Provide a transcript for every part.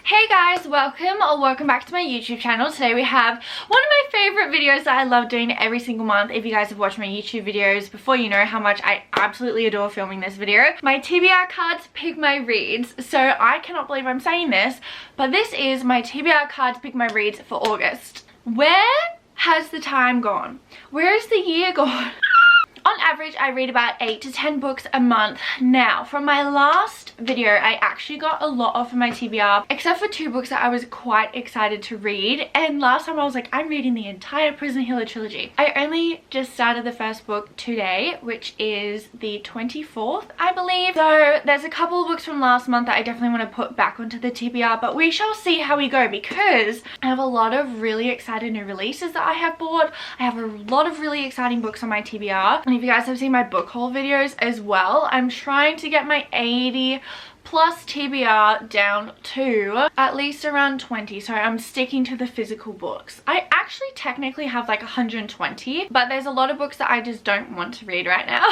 Hey guys, welcome back to my YouTube channel. Today we have one of my favorite videos that I love doing every single month. If you guys have watched my YouTube videos before, you know how much I absolutely adore filming this video. My TBR cards pick my reads. So I cannot believe I'm saying this, but this is my TBR cards pick my reads for August. Where has the time gone? Where has the year gone? On average, I read about 8 to 10 books a month. Now, from my last video, I actually got a lot off of my TBR, except for 2 books that I was quite excited to read. And last time I was like, I'm reading the entire Prison Healer trilogy. I only just started the first book today, which is the 24th, I believe. So there's a couple of books from last month that I definitely want to put back onto the TBR, but we shall see how we go because I have a lot of really excited new releases that I have bought. I have a lot of really exciting books on my TBR. And if you guys have seen my book haul videos as well, I'm trying to get my 80 plus TBR down to at least around 20. So I'm sticking to the physical books. I actually technically have like 120, but there's a lot of books that I just don't want to read right now.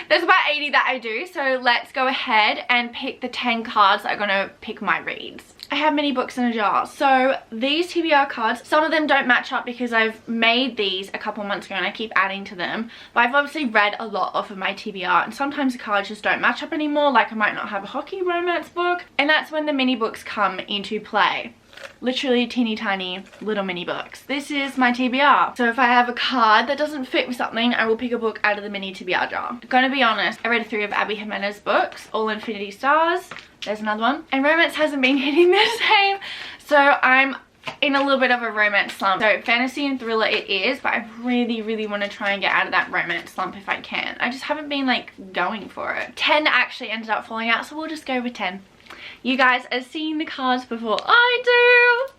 There's about 80 that I do. So let's go ahead and pick the 10 cards that are gonna pick my reads. I have many books in a jar. So these TBR cards, some of them don't match up because I've made these a couple months ago and I keep adding to them. But I've obviously read a lot off of my TBR and sometimes the cards just don't match up anymore. Like I might not have a hockey romance book. And that's when the mini books come into play. Literally teeny tiny little mini books. This is my TBR. So if I have a card that doesn't fit with something, I will pick a book out of the mini TBR jar. Gonna be honest, I read 3 of Abby Jimenez's books, All Infinity Stars. There's another one. And romance hasn't been hitting the same. So I'm in a little bit of a romance slump. So fantasy and thriller it is, but I really want to try and get out of that romance slump if I can. I just haven't been like going for it. 10 actually ended up falling out, so we'll just go with 10. You guys are seeing the cards before I do.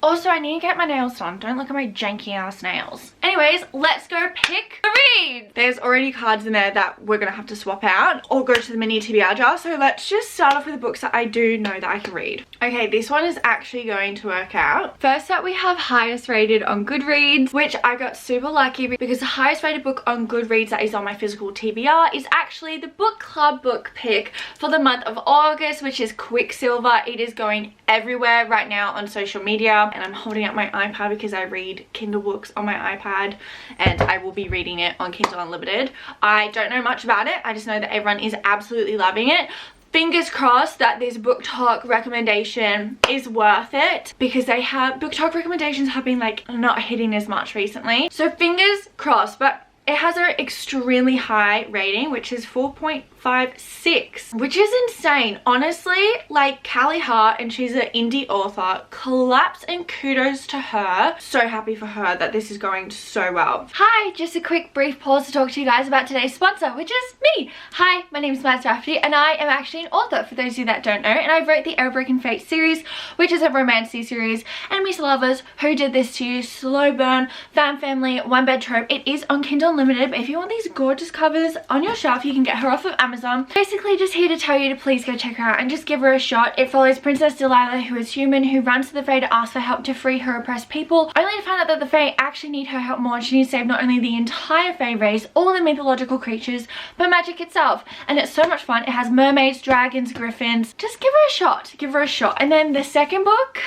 Also, I need to get my nails done. Don't look at my janky ass nails. Anyways, let's go pick the read. There's already cards in there that we're gonna have to swap out or go to the mini TBR jar. So let's just start off with the books that I do know that I can read. Okay, this one is actually going to work out. First up, we have highest rated on Goodreads, which I got super lucky because the highest rated book on Goodreads that is on my physical TBR is actually the book club book pick for the month of August, which is Quicksilver. It is going everywhere right now on social media. And I'm holding up my iPad because I read Kindle books on my iPad and I will be reading it on Kindle Unlimited. I don't know much about it. I just know that everyone is absolutely loving it. Fingers crossed that this book talk recommendation is worth it because they have book talk recommendations have been like not hitting as much recently. So fingers crossed, but it has an extremely high rating, which is 4.56, which is insane. Honestly, like Callie Hart, and she's an indie author, claps and kudos to her. So happy for her that this is going so well. Hi, just a quick brief pause to talk to you guys about today's sponsor, which is me. Hi, my name is madsraff and I am actually an author for those of you that don't know, and I wrote the Airbroken Fate series, which is a romancy series, enemies to lovers, who did this to you, slow burn, fan family, one bed trope. It is on Kindle Unlimited, but if you want these gorgeous covers on your shelf, you can get her off of Amazon. Basically just here to tell you to please go check her out and just give her a shot. It follows Princess Delilah, who is human, who runs to the Fae to ask for help to free her oppressed people, only to find out that the Fae actually need her help more, and she needs to save not only the entire Fae race, all the mythological creatures, but magic itself. And it's so much fun. It has mermaids, dragons, griffins. Just give her a shot. Give her a shot. And then the second book,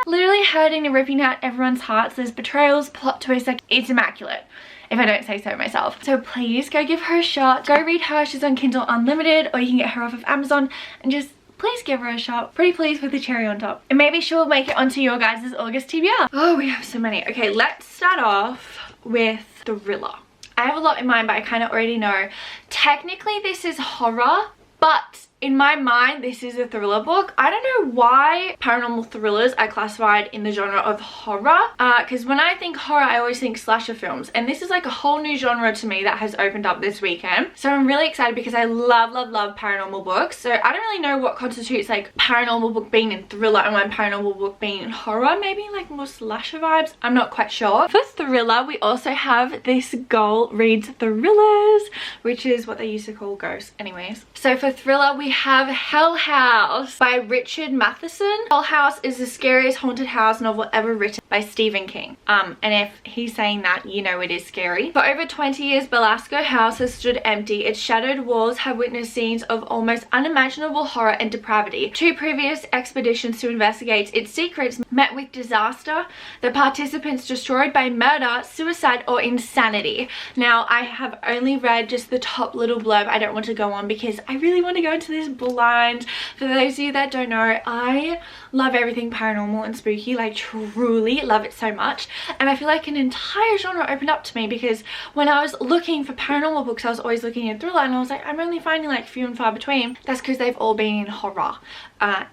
literally hurting and ripping out everyone's hearts. There's betrayals, plot twists, like it's immaculate, if I don't say so myself. So please go give her a shot. Go read her. She's on Kindle Unlimited, or you can get her off of Amazon, and just please give her a shot. Pretty please with the cherry on top. And maybe she'll make it onto your guys' August TBR. Oh, we have so many. Okay, let's start off with thriller. I have a lot in mind, but I kind of already know. Technically, this is horror, but in my mind, this is a thriller book. I don't know why paranormal thrillers are classified in the genre of horror. Because when I think horror, I always think slasher films. And this is like a whole new genre to me that has opened up this weekend. So I'm really excited because I love paranormal books. So I don't really know what constitutes like paranormal book being in thriller and one paranormal book being in horror. Maybe like more slasher vibes. I'm not quite sure. For thriller, we also have this Goal Reads Thrillers, which is what they used to call ghosts anyways. So for thriller, we we have Hell House by Richard Matheson. Hell House is the scariest haunted house novel ever written by Stephen King. And if he's saying that, you know it is scary. For over 20 years, Belasco House has stood empty. Its shadowed walls have witnessed scenes of almost unimaginable horror and depravity. 2 previous expeditions to investigate its secrets met with disaster, the participants destroyed by murder, suicide, or insanity. Now, I have only read just the top little blurb. I don't want to go on because I really want to go into this blind. For those of you that don't know, I love everything paranormal and spooky, like truly love it so much. And I feel like an entire genre opened up to me because when I was looking for paranormal books, I was always looking at thriller, and I was like, I'm only finding like few and far between. That's because they've all been in horror.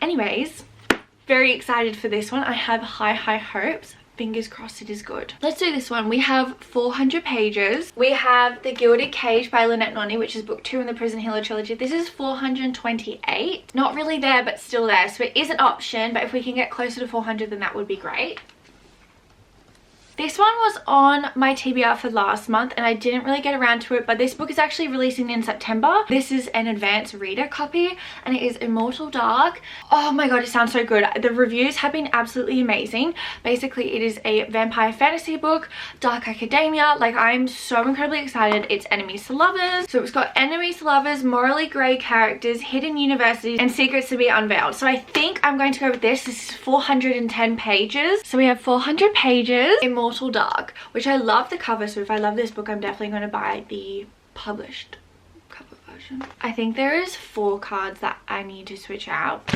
Anyways, very excited for this one. I have high hopes. Fingers crossed it is good. Let's do this one. We have 400 pages. We have The Gilded Cage by Lynette Noni, which is book 2 in the Prison Healer trilogy. This is 428. Not really there, but still there. So it is an option, but if we can get closer to 400, then that would be great. This one was on my TBR for last month and I didn't really get around to it, but this book is actually releasing in September. This is an advanced reader copy and it is Immortal Dark. Oh my god, it sounds so good. The reviews have been absolutely amazing. Basically, it is a vampire fantasy book, dark academia. Like, I'm so incredibly excited. It's enemies to lovers. So it's got enemies to lovers, morally grey characters, hidden universities, and secrets to be unveiled. So I think I'm going to go with this. This is 410 pages. So we have 400 pages. Immortal Dark, which I love the cover, so if I love this book, I'm definitely going to buy the published cover version. I think there is 4 cards that I need to switch out.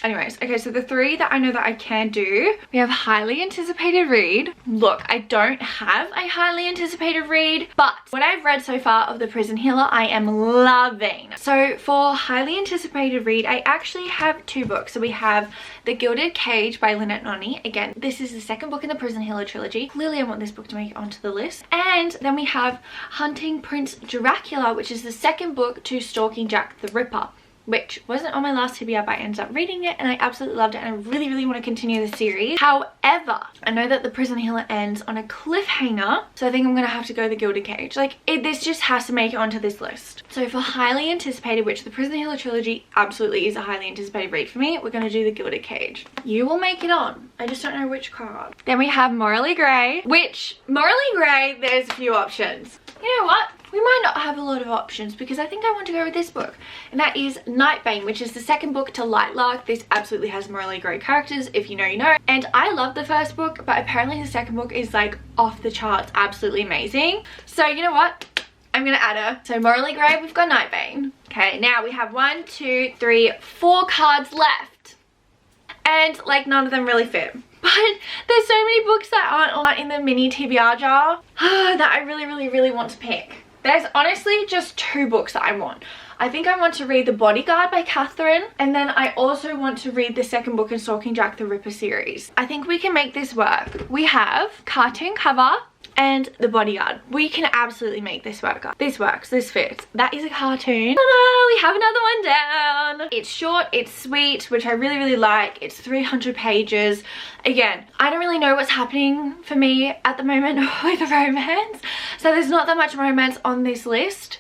Anyways, okay, so the 3 that I know that I can do, we have highly anticipated read. Look, I don't have a highly anticipated read, but what I've read so far of The Prison Healer, I am loving. So for highly anticipated read, I actually have 2 books. So we have The Gilded Cage by Lynette Noni. Again, this is the 2nd book in the Prison Healer trilogy. Clearly, I want this book to make it onto the list. And then we have Hunting Prince Dracula, which is the 2nd book to Stalking Jack the Ripper, which wasn't on my last TBR, but I ended up reading it and I absolutely loved it and I really want to continue the series. However, I know that The Prison Healer ends on a cliffhanger, so I think I'm going to have to go The Gilded Cage. Like, this just has to make it onto this list. So for highly anticipated, which The Prison Healer trilogy absolutely is a highly anticipated read for me, we're going to do The Gilded Cage. You will make it on. I just don't know which card. Then we have Morally Grey, which, Morally Grey, there's a few options. You know what? We might not have a lot of options because I think I want to go with this book, and that is Nightbane, which is the 2nd book to Lightlark. This absolutely has morally grey characters. If you know, you know. And I love the 1st book, but apparently the 2nd book is like off the charts, absolutely amazing. So you know what? I'm gonna add her. So morally grey, we've got Nightbane. Okay, now we have 1, 2, 3, 4 cards left, and like none of them really fit. But there's so many books that aren't in the mini TBR jar that I really want to pick. There's honestly just 2 books that I want. I think I want to read The Bodyguard by Catherine, and then I also want to read the 2nd book in Stalking Jack the Ripper series. I think we can make this work. We have cartoon cover and The Bodyguard. We can absolutely make this work. This works, this fits. That is a cartoon. Ta-da! We have another one down. It's short, it's sweet, which I really like. It's 300 pages. Again, I don't really know what's happening for me at the moment with romance, so there's not that much romance on this list,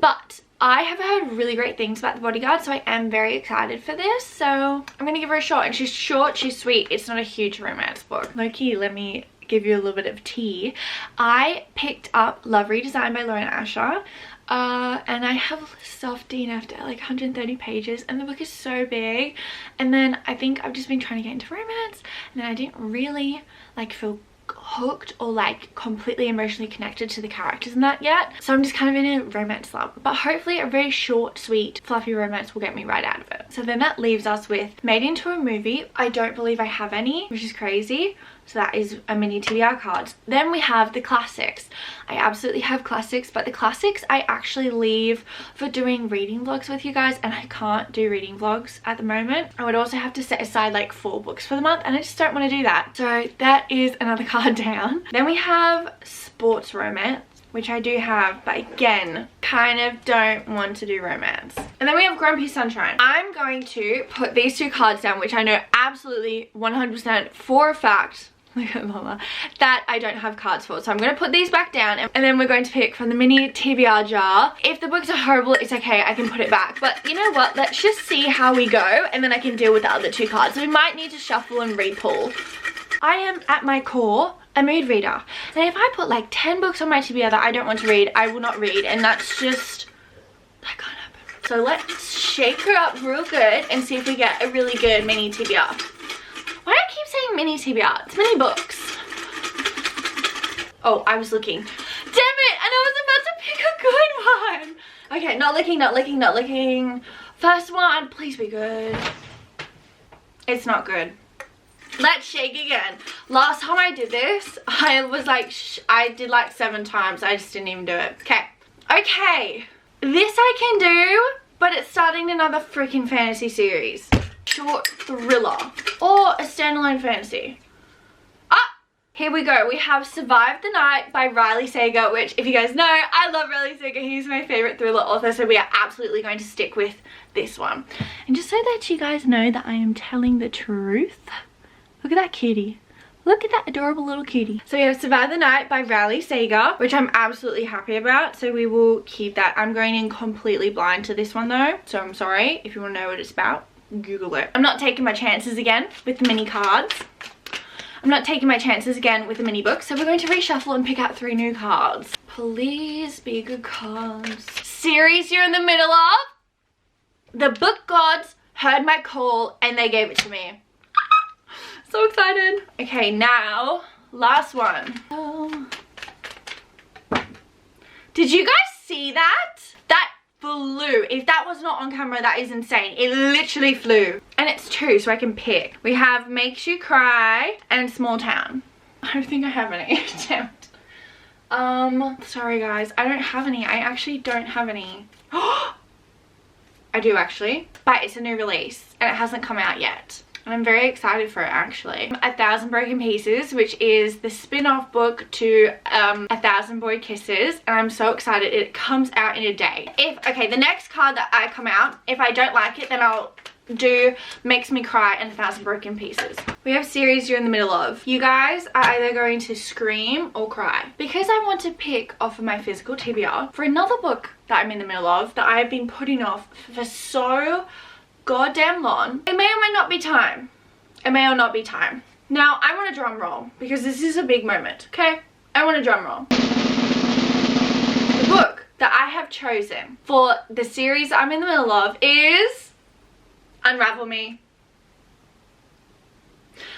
but I have heard really great things about The Bodyguard, so I am very excited for this. So I'm gonna give her a shot. And she's short, she's sweet. It's not a huge romance book. Low-key, let me give you a little bit of tea. I picked up Love Redesigned by Lauren Asher, and I have a soft DNF'd at like 130 pages, and the book is so big. And then I think I've just been trying to get into romance, and then I didn't really like feel hooked or like completely emotionally connected to the characters in that yet, so I'm just kind of in a romance slump. But hopefully a very short, sweet, fluffy romance will get me right out of it. So then that leaves us with Made Into a Movie. I don't believe I have any, which is crazy. So that is a mini TBR card. Then we have the classics. I absolutely have classics, but the classics I actually leave for doing reading vlogs with you guys, and I can't do reading vlogs at the moment. I would also have to set aside like 4 books for the month, and I just don't want to do that. So that is another card down. Then we have sports romance, which I do have, but again, kind of don't want to do romance. And then we have Grumpy Sunshine. I'm going to put these 2 cards down, which I know absolutely 100% for a fact look at Mama, that I don't have cards for. So I'm going to put these back down, and then we're going to pick from the mini TBR jar. If the books are horrible, it's okay, I can put it back. But you know what, let's just see how we go, and then I can deal with the other 2 cards. We might need to shuffle and re-pull. I am at my core a mood reader, and if I put like 10 books on my TBR that I don't want to read, I will not read, and that's just, that can't happen. So let's shake her up real good and see if we get a really good mini TBR. Why do I keep saying mini TBR? It's mini books. Oh, I was looking. Damn it! And I was about to pick a good one. Okay, not looking, not looking, not looking. First one, please be good. It's not good. Let's shake again. Last time I did this, I was like, I did like 7 times. I just didn't even do it. Okay. Okay. This I can do, but it's starting another freaking fantasy series. Short thriller. Or a standalone fantasy. Ah! Here we go. We have Survive the Night by Riley Sager, which, if you guys know, I love Riley Sager. He's my favorite thriller author, so we are absolutely going to stick with this one. And just so that you guys know that I am telling the truth, look at that kitty. Look at that adorable little kitty. So we have Survive the Night by Riley Sager, which I'm absolutely happy about. So we will keep that. I'm going in completely blind to this one though. So I'm sorry. If you want to know what it's about, Google it. I'm not taking my chances again with the mini cards. I'm not taking my chances again with the mini books. So we're going to reshuffle and pick out 3 new cards. Please be good cards. Series you're in the middle of. The book gods heard my call and they gave it to me. So excited. Okay, now, last one. Did you guys see that? That flew. If that was not on camera, that is insane. It literally flew. And it's 2, so I can pick. We have Makes You Cry and Small Town. I don't think I have any. Damn it. Sorry guys, I don't have any. I actually don't have any. I do actually, but it's a new release and it hasn't come out yet. And I'm very excited for it actually. 1,000 Broken Pieces, which is the spin-off book to 1,000 Boy Kisses. And I'm so excited. It comes out in a day. Okay, the next card that I come out, if I don't like it, then I'll do Makes Me Cry and 1,000 Broken Pieces. We have series you're in the middle of. You guys are either going to scream or cry. Because I want to pick off of my physical TBR for another book that I'm in the middle of that I've been putting off for so goddamn long. It may or may not be time. It may or not be time. Now, I want a drum roll because this is a big moment, okay? I want a drum roll. The book that I have chosen for the series I'm in the middle of is Unravel Me.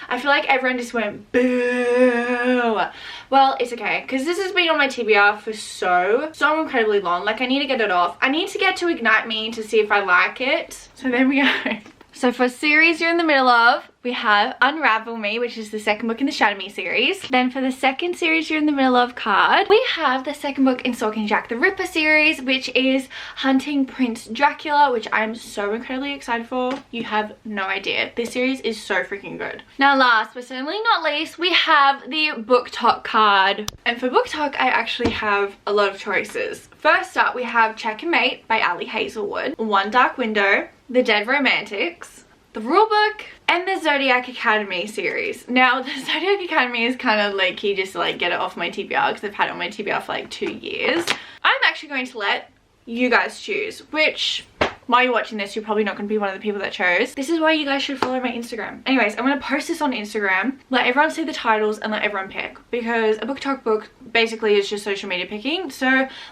I feel like everyone just went boo. Well, it's okay because this has been on my TBR for so incredibly long. Like, I need to get it off. I need to get to Ignite Me to see if I like it. So there we go. So for series you're in the middle of, we have Unravel Me, which is the second book in the Shadow Me series. Then for the second series you're in the middle of card, we have the second book in Stalking Jack the Ripper series, which is Hunting Prince Dracula, which I'm so incredibly excited for. You have no idea. This series is so freaking good. Now last but certainly not least, we have the Book Talk card. And for Book Talk, I actually have a lot of choices. First up, we have Check and Mate by Ali Hazelwood, One Dark Window, The Dead Romantics, the Rulebook, and the Zodiac Academy series. Now, the Zodiac Academy is kind of low-key just to like get it off my TBR because I've had it on my TBR for like 2 years. I'm actually going to let you guys choose, which, while you're watching this, you're probably not going to be one of the people that chose. This is why you guys should follow my Instagram. Anyways, I'm going to post this on Instagram, let everyone see the titles and let everyone pick, because a Book Talk book basically is just social media picking. So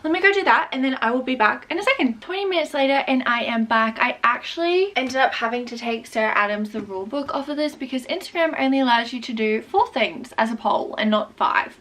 let me go do that and then I will be back in a second. 20 minutes later and I am back. I actually ended up having to take Sarah Adams' The Rule Book off of this because Instagram only allows you to do 4 things as a poll and not 5.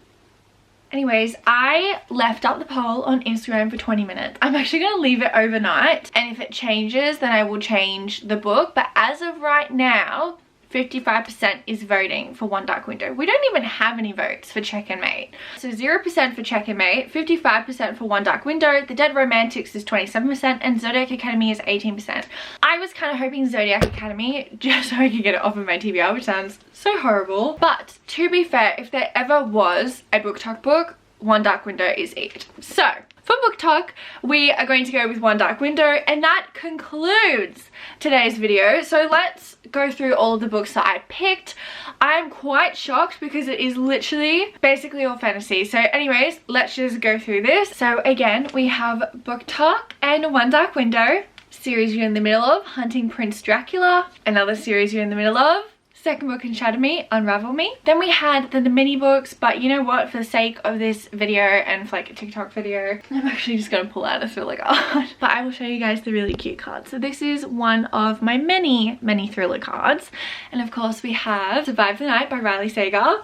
Anyways, I left up the poll on Instagram for 20 minutes. I'm actually going to leave it overnight, and if it changes then I will change the book, but as of right now 55% is voting for One Dark Window. We don't even have any votes for Check and Mate. So 0% for Check and Mate, 55% for One Dark Window, The Dead Romantics is 27%, and Zodiac Academy is 18%. I was kind of hoping Zodiac Academy just so I could get it off of my TBR, which sounds so horrible. But to be fair, if there ever was a Book Talk book, One Dark Window is it. So For book talk, we are going to go with One Dark Window, and that concludes today's video. So let's go through all of the books that I picked. I'm quite shocked because it is literally basically all fantasy. So anyways, let's just go through this. So again, we have book talk and One Dark Window. Series you're in the middle of, Hunting Prince Dracula. Another series you're in the middle of, Second book in Shadow Me, Unravel Me. Then we had the mini books, but you know what, for the sake of this video and for like a TikTok video, I'm actually just gonna pull out a thriller card. But I will show you guys the really cute cards. So this is one of my many thriller cards. And of course we have Survive the Night by Riley Sager.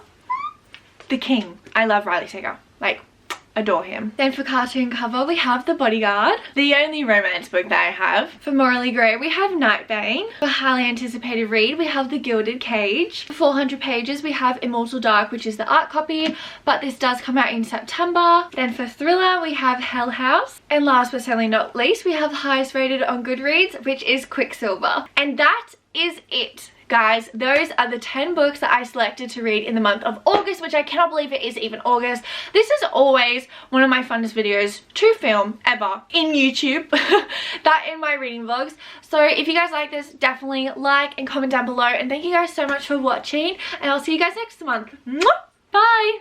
The King. I love Riley Sager. Like, adore him. Then for cartoon cover, we have The Bodyguard, the only romance book that I have. For Morally Grey, we have Nightbane. For highly anticipated read, we have The Gilded Cage. For 400 pages, we have Immortal Dark, which is the art copy, but this does come out in September. Then for thriller, we have Hell House. And last but certainly not least, we have the highest rated on Goodreads, which is Quicksilver. And that is it. Guys, those are the 10 books that I selected to read in the month of August, which I cannot believe it is even August. This is always one of my funnest videos to film ever in YouTube. That in my reading vlogs. So if you guys like this, definitely like and comment down below. And thank you guys so much for watching. And I'll see you guys next month. Mwah! Bye!